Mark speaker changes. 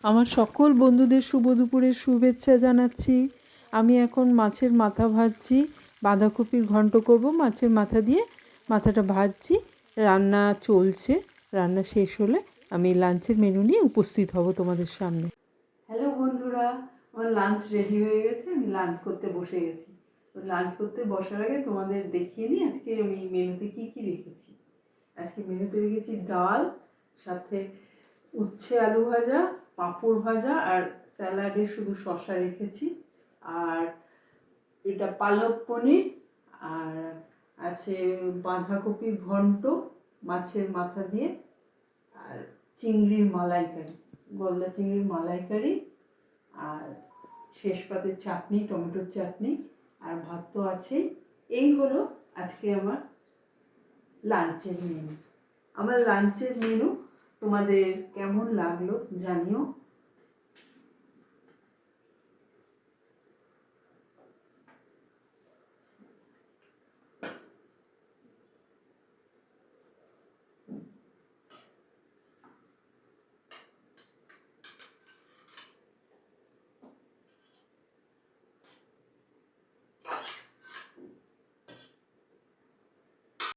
Speaker 1: আমার সকল বন্ধুদের শুভ দুপুরের শুভেচ্ছা জানাচ্ছি। আমি এখন মাছের মাথা ভাজছি, বাঁধাকপির ঘন্ট করব মাছের মাথা দিয়ে। মাথাটা ভাজছি, রান্না চলছে। রান্না শেষ হলে আমি লাঞ্চের মেনু নিয়ে উপস্থিত হব তোমাদের সামনে। হ্যালো বন্ধুরা, আমার লাঞ্চ রেডি হয়ে গেছে, আমি লাঞ্চ করতে বসে গেছি। লাঞ্চ করতে বসার আগে তোমাদের দেখিয়ে নিই আজকে আমি মেনুতে কী কী রেখেছি। আজকে মেনুতে রেখেছি ডাল, সাথে উচ্ছে আলু ভাজা, পাঁপড় ভাজা, আর স্যালাডে শুধু শসা রেখেছি। আর এটা পালক পনির, আর আছে বাঁধাকপির ঘন্ট মাছের মাথা দিয়ে, আর চিংড়ির মালাইকারি, গলদা চিংড়ির মালাইকারি, আর শেষ পাতে চাটনি, টমেটোর চাটনি, আর ভাত তো আছেই। এই হলো আজকে আমার লাঞ্চের মেনু। আমার লাঞ্চের মেনু তোমাদের কেমন লাগলো জানিও।